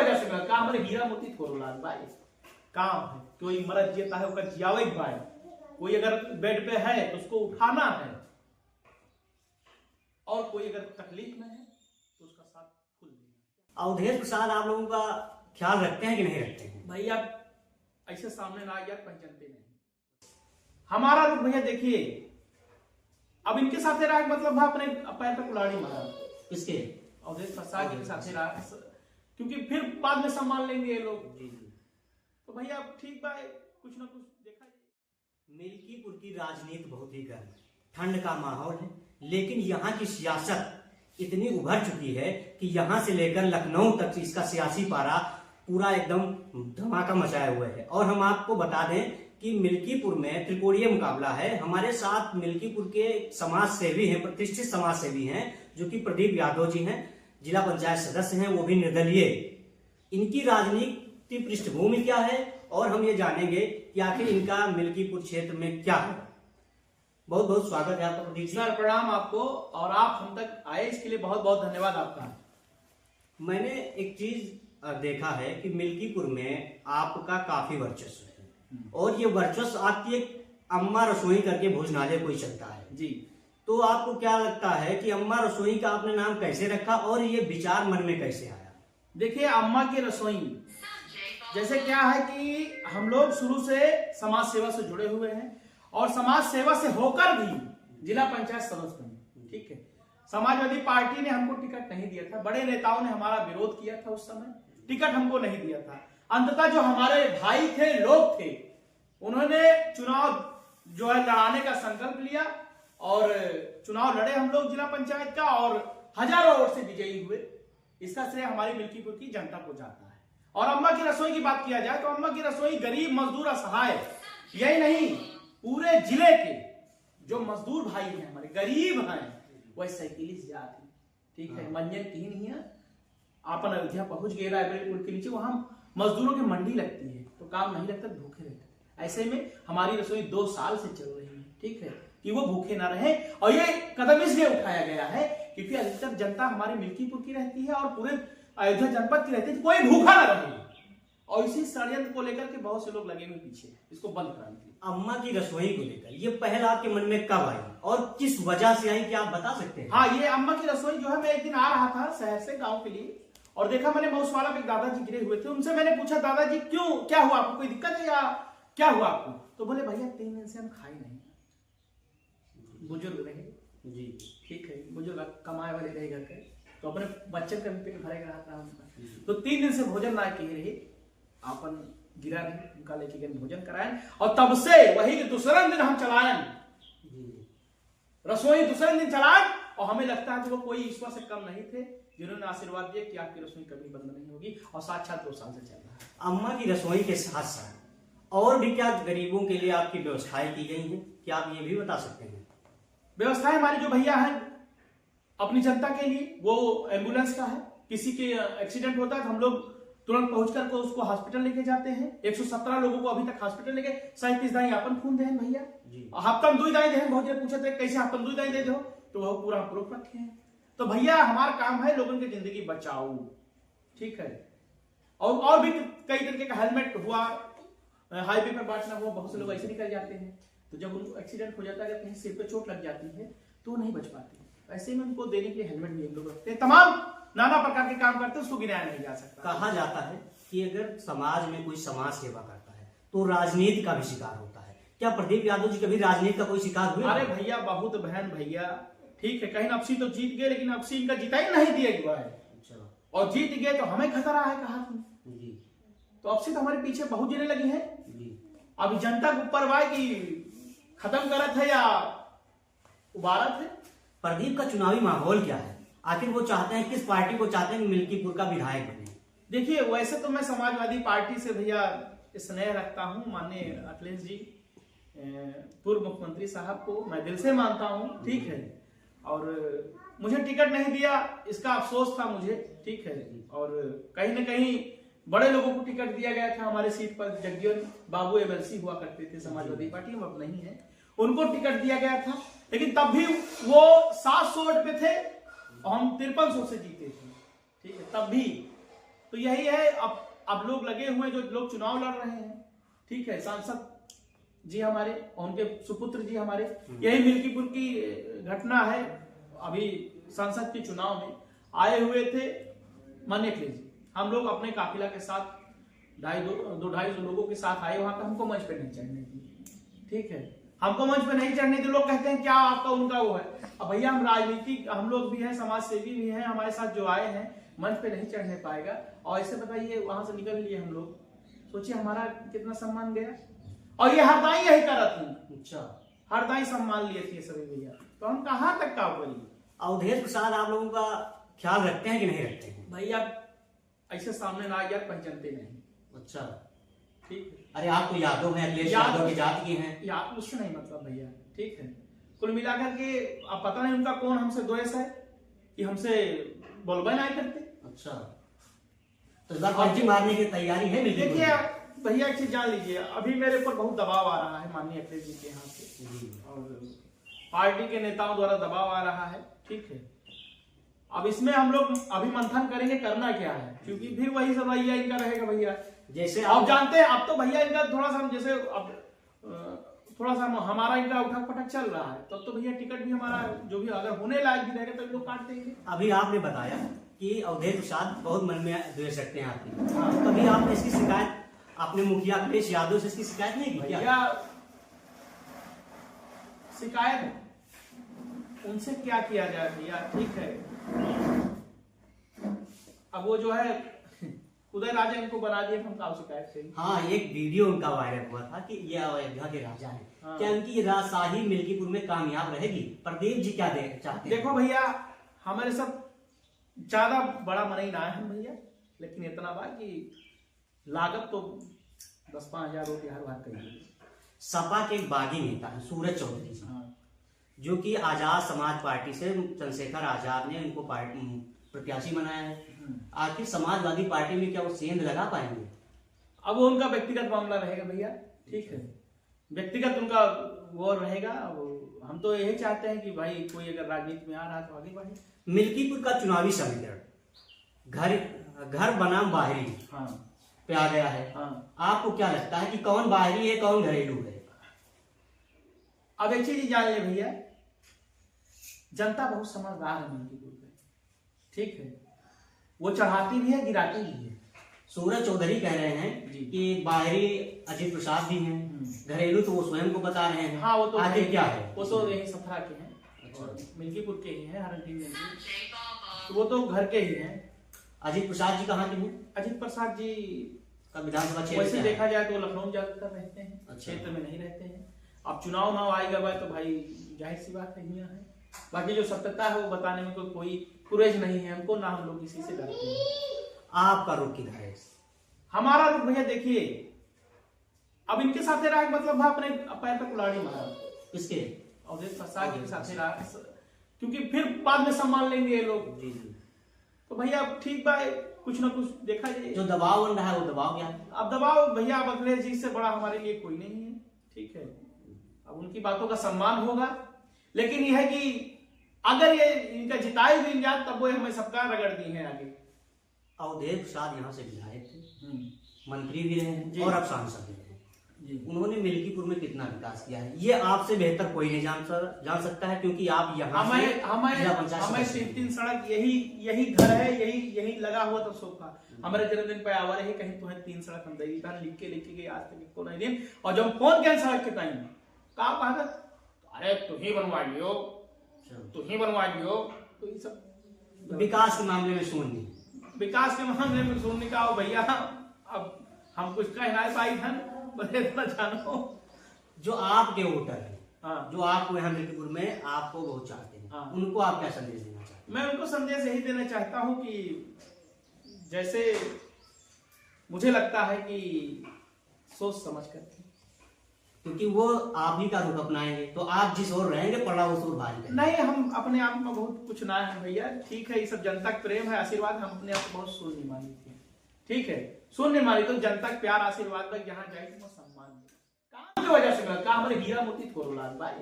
वजह से मिला का हमारे हीरा मोती थोड़ो भाई काम है, कोई मरद जीता है उसका जियावे भाई, कोई अगर बेड पे है तो उसको उठाना है, और कोई अगर तकलीफ में है तो उसका साथ फुल देना। अवधेश प्रसाद आप लोगों का ख्याल रखते हैं कि नहीं रखते हैं? भैया ऐसे सामने ना यार पहचानते नहीं हमारा रुख भैया। देखिए अब इनके साथ रहा मतलब अपने पैर पे कुल्हाड़ी मारा, किसके? अवधेश प्रसाद के साथ रहा, क्योंकि फिर बाद में संभाल लेंगे ये लोग। तो भैया ठीक बा, कुछ ना कुछ देखा जाए। मिल्कीपुर की राजनीति बहुत ही गर्म है, ठंड का माहौल है, लेकिन यहाँ की सियासत इतनी उभर चुकी है कि यहाँ से लेकर लखनऊ तक इसका सियासी पारा पूरा एकदम धमाका मचाए हुए है। और हम आपको बता दें कि मिल्कीपुर में त्रिकोणीय मुकाबला है। हमारे साथ मिल्कीपुर के समाज सेवी हैं, प्रतिष्ठित समाज सेवी हैं, जो कि प्रदीप यादव जी हैं, जिला पंचायत सदस्य हैं, वो भी निर्दलीय। इनकी राजनीति पृष्ठभूमि क्या है और हम ये जानेंगे कि आखिर इनका मिल्कीपुर क्षेत्र में क्या है। बहुत बहुत स्वागत है आपका प्रदीप जी। सर प्रणाम आपको, और आप हम तक आए इसके लिए बहुत बहुत धन्यवाद आपका। मैंने एक चीज देखा है कि मिल्कीपुर में आपका काफी वर्चस्व है, और ये वर्चस्व आपकी एक अम्मा रसोई करके भोजनालय कोई चलता है जी। तो आपको क्या लगता है कि अम्मा रसोई का आपने नाम कैसे रखा और ये विचार मन में कैसे आया? देखिए अम्मा की रसोई जैसे क्या है कि हम लोग शुरू से समाज सेवा से जुड़े हुए हैं, और समाज सेवा से होकर भी जिला पंचायत सदस्य बने। ठीक है, समाजवादी पार्टी ने हमको टिकट नहीं दिया था, बड़े नेताओं ने हमारा विरोध किया था, उस समय टिकट हमको नहीं दिया था। अंततः जो हमारे भाई थे, लोग थे, उन्होंने चुनाव जो है लड़ाने का संकल्प लिया, और चुनाव लड़े हम लोग जिला पंचायत का, और हजारों वोट से विजयी हुए। इसका श्रेय हमारी मिल्कीपुर की जनता को जाता है। और अम्मा की रसोई की बात किया जाए तो अम्मा की रसोई गरीब मजदूर असहाय, यही नहीं पूरे जिले के जो मजदूर भाई हैं, हमारे गरीब हैं, वह साइकिल से जाते। ठीक है, मंजन तीन ही है, आपन अयोध्या पहुंच गए रायबरेली पुल के नीचे, वहां मजदूरों की मंडी लगती है, तो काम नहीं लगता, भूखे रहते। ऐसे में हमारी रसोई 2 साल से चल रही है। ठीक है, कि वो भूखे ना रहे, और ये कदम इसलिए उठाया गया है क्योंकि अधिकतर जनता हमारे मिल्कीपुर की रहती है और पूरे अयोध्या जनपद की रहती है, कोई भूखा ना रहे। और इसी षड्यंत्र को लेकर के बहुत से लोग लगे हुए पीछे इसको बंद कराने के लिए। अम्मा की रसोई को लेकर ये पहल आपके मन में कब आई और किस वजह से आई, क्या आप बता सकते हैं? हाँ, ये अम्मा की रसोई जो है, मैं एक दिन आ रहा था शहर से गांव के लिए, और देखा मैंने मऊसवाला पे दादाजी गिरे हुए थे। उनसे मैंने पूछा, दादाजी क्यों, क्या हुआ आपको, कोई दिक्कत है या क्या हुआ आपको? तो बोले भैया 3 दिन से हम खाए नहीं। बुजुर्ग रहे जी, ठीक है, बुजुर्ग कमाए वाले रहे घर के, तो अपने बच्चे का भी पेट भरेगा रहता है उनका। तो 3 दिन से भोजन ना किए रहे, आपन गिरा रहे, उनका लेके गए भोजन कराएं, और तब से वही दूसरे दिन हम चलाएं रसोई, दूसरे दिन चलाएं। और हमें लगता है कि वो कोई ईश्वर से कम नहीं थे जिन्होंने आशीर्वाद दिया कि आपकी रसोई कभी बंद नहीं होगी, और साक्षात 2 साल से चल रहा है। अम्मा की रसोई के साथ साथ और भी क्या गरीबों के लिए आपकी व्यवस्थाएं की गई हैं, क्या आप ये भी बता सकते हैं? व्यवस्थाएं हमारी जो भैया है अपनी जनता के लिए, वो एम्बुलेंस का है, किसी के एक्सीडेंट होता है तो हम लोग तुरंत पहुंच करके उसको हॉस्पिटल लेके जाते हैं। 117 लोगों को अभी तक हॉस्पिटल लेके 37 दाई अपन खून दे भैया, हफ्ता में 2 दाई दे। बहुत पूछे थे कैसे हफ्ता में 2 दाई दे दो, तो वो पूरा प्रूफ रखे हैं। तो भैया हमारा काम है लोगों की जिंदगी बचाओ। ठीक है, और भी कई तरीके का हेलमेट हुआ, हाईवे पर बांटना हुआ, बहुत से लोग ऐसे निकल जाते हैं, तो जब उनको एक्सीडेंट हो जाता है, कहीं सिर पे चोट लग जाती है तो नहीं बच पाते। ऐसे में उनको देने के लिए हेलमेट भी हम लोग रखते हैं। तमाम नाना प्रकार के काम करते हैं, उसको गिनाया नहीं जा सकता। कहा जाता है कि अगर समाज में कोई समाज सेवा करता है तो राजनीति का भी शिकार होता है। क्या प्रदीप यादव जी कभी राजनीति का कोई शिकार हुए? अरे भैया बहुत बहन भैया, ठीक है, कहीं अफसी तो जीत गए, लेकिन अफसी इनका जिता ही नहीं दिया हुआ है, और जीत गए तो हमें खतरा है। कहा तुम तो अफसी तो हमारे पीछे बहुत गिरने लगी है। अभी जनता को ऊपर की खत्म करत है या उबारत है। प्रदीप का चुनावी माहौल क्या है, आखिर वो चाहते हैं, किस पार्टी को चाहते हैं कि मिल्कीपुर का विधायक बने? देखिए वैसे तो मैं समाजवादी पार्टी से भैया स्नेह रखता हूं, माननीय अखिलेश जी पूर्व मुख्यमंत्री साहब को मैं दिल से मानता हूं। ठीक है, और मुझे टिकट नहीं दिया इसका अफसोस था मुझे। ठीक है, और कहीं ना कहीं बड़े लोगों को टिकट दिया गया था हमारे सीट पर। जगदीवन बाबू एमएलसी हुआ करते थे समाजवादी पार्टी में, अब नहीं है, उनको टिकट दिया गया था, लेकिन तब भी वो 700 वोट पे थे और हम 5300 से जीते थे। ठीक है, तब भी तो यही है, अब लोग लगे हुए हैं, जो लोग चुनाव लड़ रहे हैं, ठीक है, सांसद जी हमारे और उनके सुपुत्र जी हमारे, यही मिल्कीपुर की घटना है। अभी संसद के चुनाव में आए हुए थे माननीय अखिलेश जी, हम लोग अपने काफिला के साथ 250 लोगों के साथ आए वहां पे, हमको मंच पे नहीं चढ़ने दी, ठीक है, हमको मंच पे नहीं चढ़ने दी। लोग कहते हैं क्या आपका उनका वो है। अब भैया हम राजनीतिक, हम लोग भी हैं, समाज सेवी भी हैं, हमारे साथ जो आए हैं मंच पे नहीं चढ़ने पाएगा। और ऐसे बताइए वहां से निकल लिए हम लोग, सोचिए हमारा कितना सम्मान गया। और ये हरदाई यही करा थी, अच्छा, हरदाई सम्मान लिए थे सभी भैया, तो हम कहाँ तक का करिए। अवधेश प्रसाद आप लोगों का ख्याल रखते हैं कि नहीं रखते हैं? भैया ऐसे सामने ना यार पहचानते नहीं। अच्छा, ठीक है, अरे आप तो यादव हैं, अखिलेश यादव की जाति के हैं। याद उससे नहीं मतलब भैया, ठीक है, कुल मिलाकर के अब पता नहीं उनका कौन हमसे द्वेष है कि हमसे बोलबा नहीं करते। अच्छा, तो इस बार पंची मारने की तैयारी है? देखिए भैया एक चीज जान लीजिए, अभी मेरे ऊपर बहुत दबाव आ रहा है माननीय अखिलेश जी के यहाँ से और पार्टी के नेताओं द्वारा दबाव आ रहा है, ठीक है। अब इसमें हम लोग अभी मंथन करेंगे करना क्या है, क्योंकि फिर वही सब रवैया इनका रहेगा भैया। जैसे आप जानते हैं, अब तो भैया इनका थोड़ा सा जैसे अब थोड़ा सा हमारा इनका उठक पटक चल रहा है, तब तो भैया टिकट भी हमारा जो भी अगर होने लायक भी रहेगा तो लोग काट देंगे। अभी आपने बताया कि अवधेश प्रसाद बहुत मन में द्वेष रखते हैं आपकी, तो कभी आपने इसकी शिकायत अपने मुखिया अखिलेश यादव से इसकी शिकायत नहीं की? भैया शिकायत उनसे क्या किया जाए भैया, ठीक है। अब वो जो है उदय राजा इनको बना दिया, हम काम शिकायत करेंगे। हाँ, एक वीडियो उनका वायरल हुआ था कि ये अयोध्या के राजा हैं। हाँ। क्या उनकी राजशाही मिल्कीपुर में कामयाब रहेगी? प्रदीप जी क्या चाहते हैं? देखो भैया, हमारे सब ज्यादा बड़ा मनई ना है भैया, लेकिन इतना बा कि लागत तो 10-5 हजार रुपये हर बार करिए। सपा के एक बागी नेता है सूरज चौधरी जी, हाँ। जो कि आजाद समाज पार्टी से चंद्रशेखर आजाद ने उनको प्रत्याशी बनाया है। आखिर समाजवादी पार्टी में क्या वो सेंध लगा पाएंगे? अब वो उनका व्यक्तिगत मामला रहेगा भैया, ठीक है, व्यक्तिगत उनका वो रहेगा। अब हम तो यही चाहते हैं कि भाई कोई अगर राजनीति में आ रहा है तो आगे बढ़े। मिल्कीपुर का चुनावी समीकरण घर बनाम बाहरी हाँ पे आ गया है। हाँ, आपको क्या लगता है कि कौन बाहरी है कौन घरेलू है? अब एक चीज जान ले भैया, जनता बहुत समझदार है मिल्कीपुर में, ठीक है, वो चढ़ाती भी है गिराती भी है। सूरज चौधरी कह रहे हैं जी। कि बाहरी अजित प्रसाद भी हैं, घरेलू तो वो स्वयं को बता रहे हैं। हाँ, वो तो आगे क्या है? वो तो यही सथरा के हैं, और मिल्कीपुर के ही हैं, हरंडी में, तो वो तो घर के ही हैं। अजित प्रसाद जी कहाँ के हैं? अजित प्रसाद जी का विधानसभा क्षेत्र वैसे क्या देखा है? जाए तो लखनऊ ज्यादातर रहते हैं, अच्छा। क्षेत्र में नहीं रहते हैं। अब चुनाव ना आएगा भाई तो भाई जाहिर सी बात है यहाँ है। बाकी जो सत्यता है वो बताने में कोई कुरेज नहीं है हमको, ना हम लोग किसी से डरते हैं। आपका रुख किधर है? हमारा रुख भैया देखिए, अब इनके साथ रहा मतलब है अपने पैर पे कुल्हाड़ी मारा। किसके? अवधेश प्रसाद के साथ रहा, क्योंकि फिर बाद में सम्मान लेंगे ये लोग। जी जी। तो भैया ठीक भाई, कुछ ना कुछ देखा जाए। जो दबाव बन रहा है वो दबाव क्या है? अब दबाव भैया, अब अखिलेश जी से बड़ा हमारे लिए कोई नहीं है, ठीक है। अब उनकी बातों का सम्मान होगा, लेकिन यह है कि अगर ये इनका जिताई हुई जात तब वो हमें सबका रगड़ दी है आगे। अवधेश प्रसाद यहाँ से विधायक थे, मंत्री भी रहे जी। और अब सांसद भी रहे। जी। उन्होंने मिल्कीपुर में कितना विकास किया है ये आपसे बेहतर कोई नहीं जान सकता है, क्योंकि आप यहाँ से जिला पंचायत हमें सदस्य हैं। 3 सड़क यही घर है, यही लगा हुआ था सोफा। हमारे जन्मदिन पे आवा रहे कहीं तो है 3 सड़क हम दई था, लिख के गए आज तक को नहीं दिन। और जब फोन किया सड़क के टाइम कहा अरे तू ही बनवा लियो, तू ही बनवा लियो। तो ये सब विकास के मामले में शून्य, विकास के मामले में सुनने का हो भैया। अब हम कुछ कह ना पाई धन बड़े इतना जानो। जो आपके वोटर हैं, हाँ, जो आपको यहाँ मिल्कीपुर में आपको बहुत चाहते हैं, हाँ। उनको आप क्या संदेश देना चाहते हैं? मैं उनको संदेश यही देना चाहता हूँ कि जैसे मुझे लगता है कि सोच समझ कर, क्योंकि वो आप ही का रुख अपनाएंगे तो आप जिस ओर रहेंगे पड़ा उस ओर भारी करेंगे। नहीं, हम अपने आप में बहुत कुछ ना है भैया, ठीक है, ये सब जनता का प्रेम है, आशीर्वाद। हम अपने आप को बहुत शून्य मानी थे, ठीक है, शून्य मानी तो जनता का प्यार आशीर्वाद तक जहाँ जाए तो सम्मान काम की वजह से मिला। काम हमारे हीरा मोती थोड़ो लाल भाई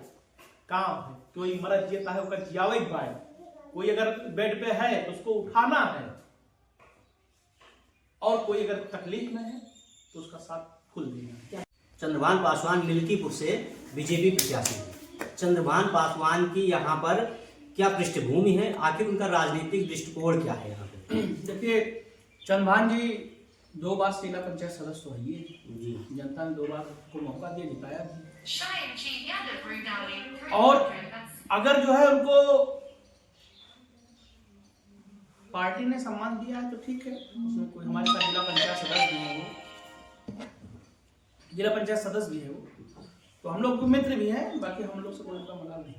काम है, कोई मरद जीता है उसका जियावे भाई, कोई अगर बेड पे है तो उसको उठाना है, और कोई अगर तकलीफ में है तो उसका साथ खुल देना। चंद्रभान पासवान मिल्कीपुर से बीजेपी प्रत्याशी हैं। चंद्रभान पासवान की यहाँ पर क्या पृष्ठभूमि है, आखिर उनका राजनीतिक दृष्टिकोण क्या है यहाँ पे? देखिए, चंद्रभान जी 2 बार जिला पंचायत सदस्य तो है ही, जी, जनता ने 2 बार को मौका दिया, जिताया भी। और अगर जो है उनको पार्टी ने सम्मान दिया है तो ठीक है, उसमें कोई, हमारे साथ जिला पंचायत सदस्य भी है वो, जिला पंचायत सदस्य भी है वो, तो हम लोग को मित्र भी है, बाकी हम लोग से कोई उनका मलाल नहीं।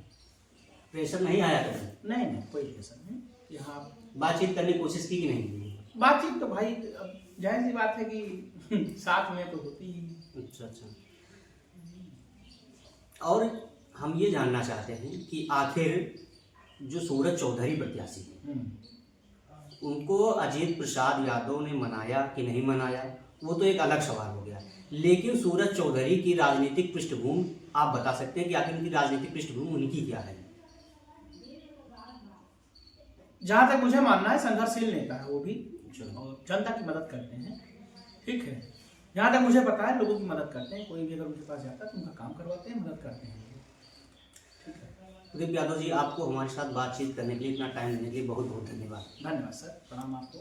प्रेशर नहीं आया कभी? नहीं नहीं, कोई प्रेशर नहीं। यहाँ बातचीत करने की कोशिश की कि नहीं? बातचीत तो भाई अब जाहिर सी बात है कि साथ में तो होती ही। अच्छा अच्छा। और हम ये जानना चाहते हैं कि आखिर जो सूरज चौधरी प्रत्याशी हैं, उनको अजीत प्रसाद यादव ने मनाया कि नहीं मनाया, वो तो एक अलग सवाल हो गया। लेकिन सूरज चौधरी की राजनीतिक पृष्ठभूमि आप बता सकते हैं कि आखिर उनकी राजनीतिक पृष्ठभूमि उनकी क्या है? जहां तक मुझे मानना है संघर्षशील नेता है वो भी, और जनता की मदद करते हैं, ठीक है। जहां तक मुझे पता है लोगों की मदद करते हैं, कोई भी अगर उनके पास जाता है तो उनका काम करवाते हैं, मदद करते हैं। प्रदीप यादव जी, आपको हमारे साथ बातचीत करने के लिए, इतना टाइम देने के लिए बहुत बहुत धन्यवाद। धन्यवाद सर, प्रणाम आपको।